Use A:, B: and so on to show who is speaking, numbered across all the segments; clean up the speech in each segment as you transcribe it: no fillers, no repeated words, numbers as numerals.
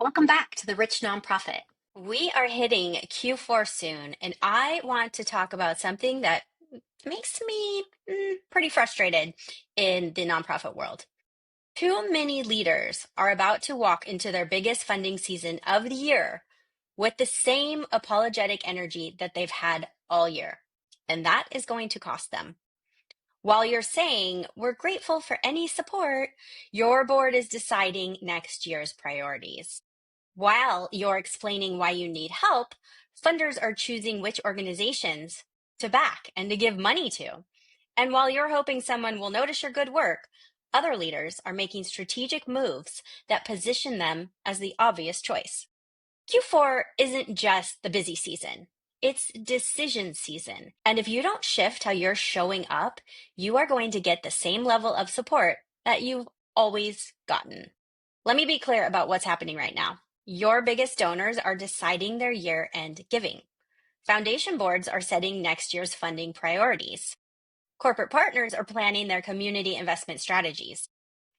A: Welcome back to the Rich Nonprofit. We are hitting Q4 soon, and I want to talk about something that makes me pretty frustrated in the nonprofit world. Too many leaders are about to walk into their biggest funding season of the year with the same apologetic energy that they've had all year, and that is going to cost them. While you're saying, we're grateful for any support, your board is deciding next year's priorities. While you're explaining why you need help, funders are choosing which organizations to back and to give money to. And while you're hoping someone will notice your good work, other leaders are making strategic moves that position them as the obvious choice. Q4 isn't just the busy season. It's decision season. And if you don't shift how you're showing up, you are going to get the same level of support that you've always gotten. Let me be clear about what's happening right now. Your biggest donors are deciding their year-end giving. Foundation boards are setting next year's funding priorities. Corporate partners are planning their community investment strategies.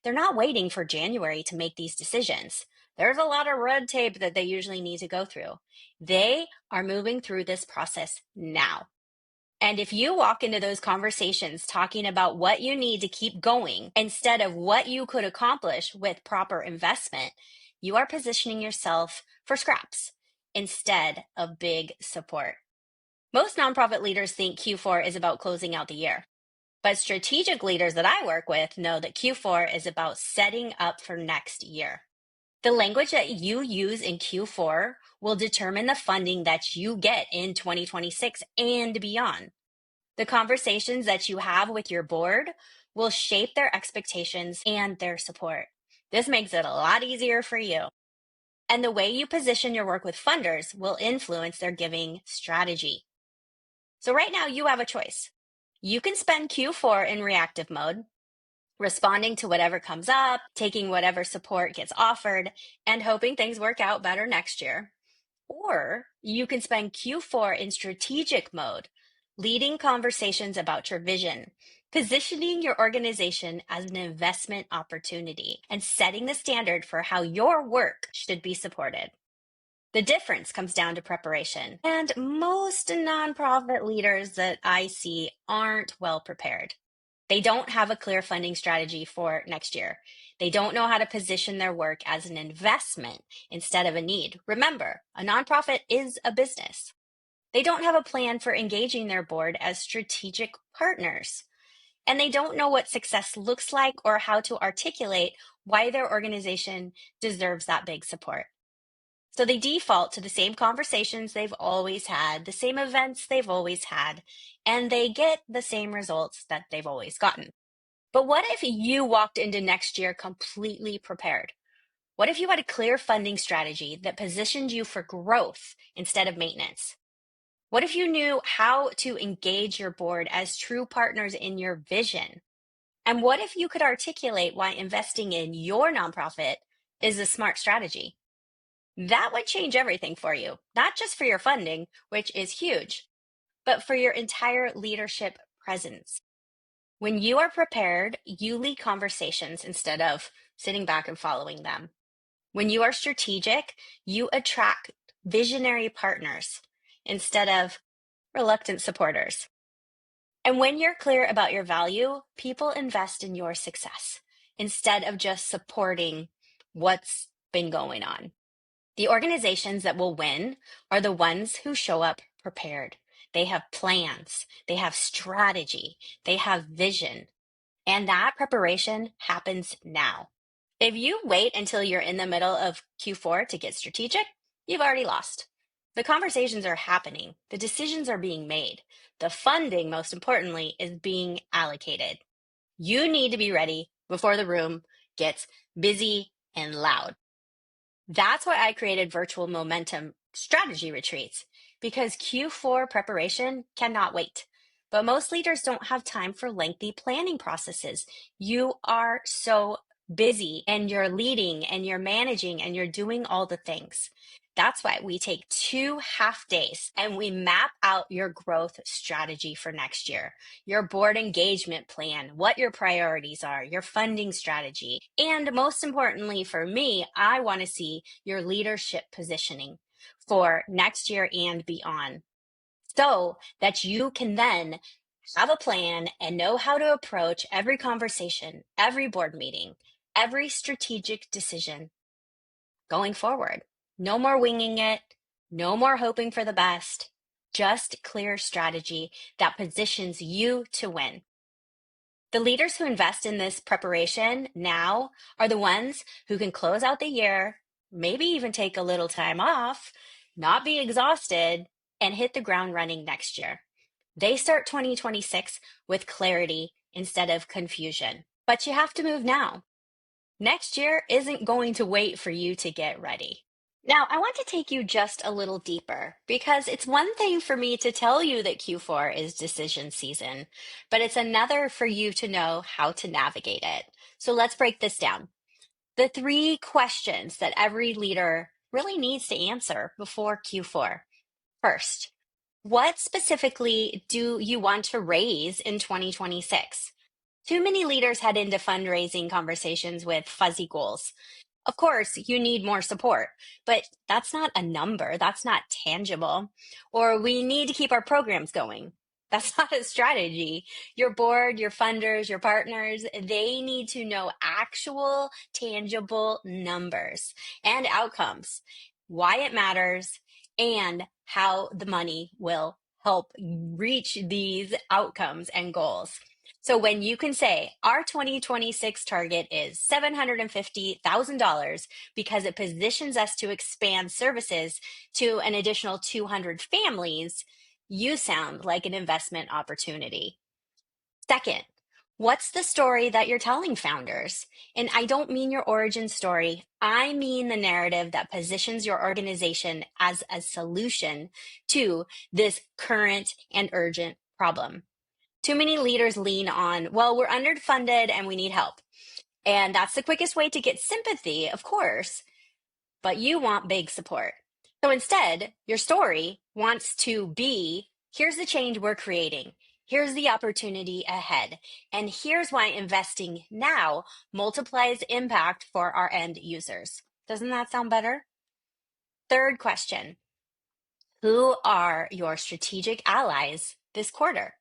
A: They're not waiting for January to make these decisions. There's a lot of red tape that they usually need to go through. They are moving through this process now. And if you walk into those conversations talking about what you need to keep going instead of what you could accomplish with proper investment, you are positioning yourself for scraps instead of big support. Most nonprofit leaders think Q4 is about closing out the year. But strategic leaders that I work with know that Q4 is about setting up for next year. The language that you use in Q4 will determine the funding that you get in 2026 and beyond. The conversations that you have with your board will shape their expectations and their support. This makes it a lot easier for you. And the way you position your work with funders will influence their giving strategy. So right now you have a choice. You can spend Q4 in reactive mode, responding to whatever comes up, taking whatever support gets offered, and hoping things work out better next year. Or you can spend Q4 in strategic mode, leading conversations about your vision, positioning your organization as an investment opportunity, and setting the standard for how your work should be supported. The difference comes down to preparation, and most nonprofit leaders that I see aren't well prepared. They don't have a clear funding strategy for next year. They don't know how to position their work as an investment instead of a need. Remember, a nonprofit is a business. They don't have a plan for engaging their board as strategic partners. And they don't know what success looks like or how to articulate why their organization deserves that big support. So they default to the same conversations they've always had, the same events they've always had, and they get the same results that they've always gotten. But what if you walked into next year completely prepared? What if you had a clear funding strategy that positioned you for growth instead of maintenance? What if you knew how to engage your board as true partners in your vision? And what if you could articulate why investing in your nonprofit is a smart strategy? That would change everything for you, not just for your funding, which is huge, but for your entire leadership presence. When you are prepared, you lead conversations instead of sitting back and following them. When you are strategic, you attract visionary partners instead of reluctant supporters. And when you're clear about your value, people invest in your success instead of just supporting what's been going on. The organizations that will win are the ones who show up prepared. They have plans, they have strategy, they have vision, and that preparation happens now. If you wait until you're in the middle of Q4 to get strategic, you've already lost. The conversations are happening, the decisions are being made, the funding, most importantly, is being allocated. You need to be ready before the room gets busy and loud. That's why I created virtual momentum strategy retreats, because Q4 preparation cannot wait. But most leaders don't have time for lengthy planning processes. You are so busy and you're leading and you're managing and you're doing all the things. That's why we take 2 half days and we map out your growth strategy for next year, your board engagement plan, what your priorities are, your funding strategy. And most importantly, for me, I want to see your leadership positioning for next year and beyond so that you can then have a plan and know how to approach every conversation, every board meeting, every strategic decision going forward. No more winging it, no more hoping for the best, just clear strategy that positions you to win. The leaders who invest in this preparation now are the ones who can close out the year, maybe even take a little time off, not be exhausted, and hit the ground running next year. They start 2026 with clarity instead of confusion. But you have to move now. Next year isn't going to wait for you to get ready. Now, I want to take you just a little deeper because it's one thing for me to tell you that Q4 is decision season, but it's another for you to know how to navigate it. So let's break this down. The 3 questions that every leader really needs to answer before Q4. First, what specifically do you want to raise in 2026? Too many leaders head into fundraising conversations with fuzzy goals. Of course, you need more support, but that's not a number. That's not tangible. Or we need to keep our programs going. That's not a strategy. Your board, your funders, your partners, they need to know actual, tangible numbers and outcomes, why it matters, and how the money will help reach these outcomes and goals. So when you can say our 2026 target is $750,000 because it positions us to expand services to an additional 200 families, you sound like an investment opportunity. Second, what's the story that you're telling founders? And I don't mean your origin story. I mean the narrative that positions your organization as a solution to this current and urgent problem. Too many leaders lean on, well, we're underfunded and we need help. And that's the quickest way to get sympathy, of course, but you want big support. So instead, your story wants to be, here's the change we're creating. Here's the opportunity ahead. And here's why investing now multiplies impact for our end users. Doesn't that sound better? Third question, who are your strategic allies this quarter?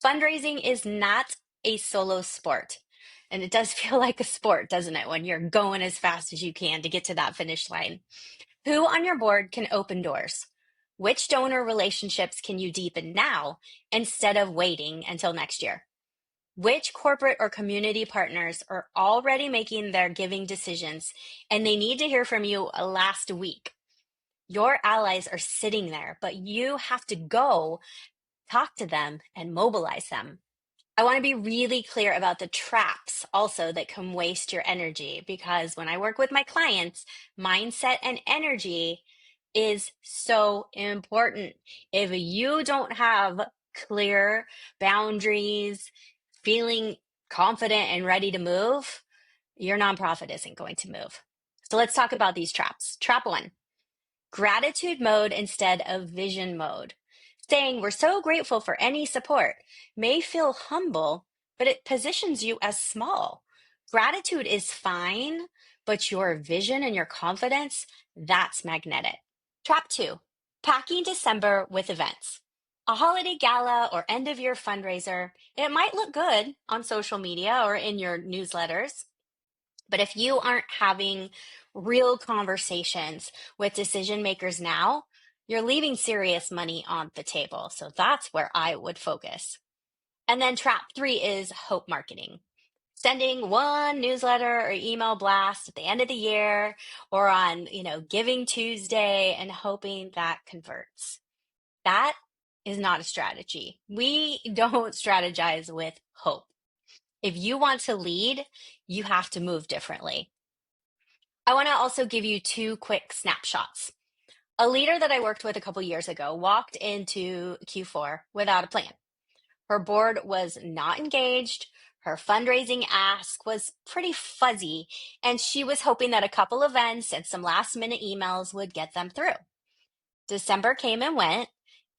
A: Fundraising is not a solo sport. And it does feel like a sport, doesn't it, when you're going as fast as you can to get to that finish line? Who on your board can open doors? Which donor relationships can you deepen now instead of waiting until next year? Which corporate or community partners are already making their giving decisions and they need to hear from you last week? Your allies are sitting there, but you have to go talk to them and mobilize them. I want to be really clear about the traps also that can waste your energy because when I work with my clients, mindset and energy is so important. If you don't have clear boundaries, feeling confident and ready to move, your nonprofit isn't going to move. So let's talk about these traps. Trap 1, gratitude mode instead of vision mode. Saying we're so grateful for any support may feel humble, but it positions you as small. Gratitude is fine, but your vision and your confidence, that's magnetic. Trap 2, packing December with events. A holiday gala or end of year fundraiser, it might look good on social media or in your newsletters, but if you aren't having real conversations with decision makers now, you're leaving serious money on the table. So that's where I would focus. And then trap 3 is hope marketing. Sending one newsletter or email blast at the end of the year or on, Giving Tuesday and hoping that converts. That is not a strategy. We don't strategize with hope. If you want to lead, you have to move differently. I want to also give you 2 quick snapshots. A leader that I worked with a couple years ago walked into Q4 without a plan. Her board was not engaged. Her fundraising ask was pretty fuzzy, and she was hoping that a couple events and some last minute emails would get them through. December came and went,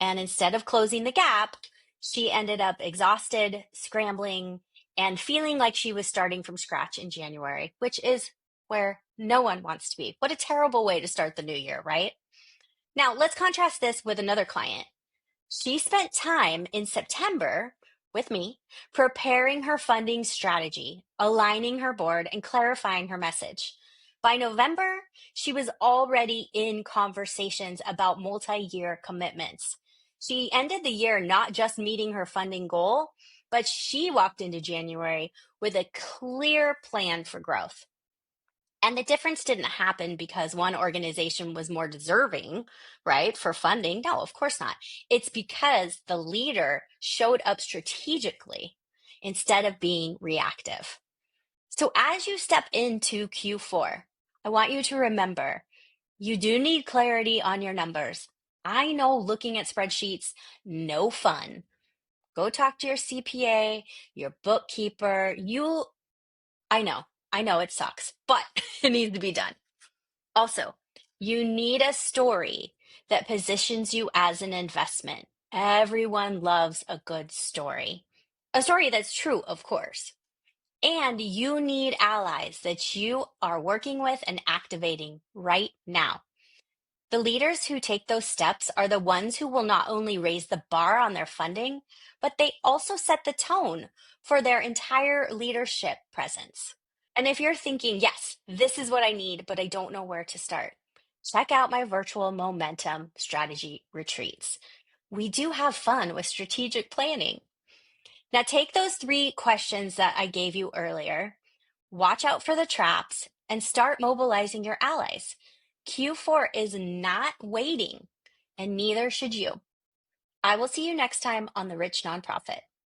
A: and instead of closing the gap, she ended up exhausted, scrambling, and feeling like she was starting from scratch in January, which is where no one wants to be. What a terrible way to start the new year, right? Now, let's contrast this with another client. She spent time in September with me preparing her funding strategy, aligning her board, and clarifying her message. By November, she was already in conversations about multi year commitments. She ended the year not just meeting her funding goal, but she walked into January with a clear plan for growth. And the difference didn't happen because one organization was more deserving, right, for funding. No, of course not. It's because the leader showed up strategically instead of being reactive. So as you step into Q4, I want you to remember you do need clarity on your numbers. I know looking at spreadsheets, no fun. Go talk to your CPA, your bookkeeper. I know, I know it sucks, but it needs to be done. Also, you need a story that positions you as an investment. Everyone loves a good story. A story that's true, of course. And you need allies that you are working with and activating right now. The leaders who take those steps are the ones who will not only raise the bar on their funding, but they also set the tone for their entire leadership presence. And if you're thinking, yes, this is what I need, but I don't know where to start, check out my virtual momentum strategy retreats. We do have fun with strategic planning. Now, take those 3 questions that I gave you earlier, watch out for the traps, and start mobilizing your allies. Q4 is not waiting, and neither should you. I will see you next time on The Rich Nonprofit.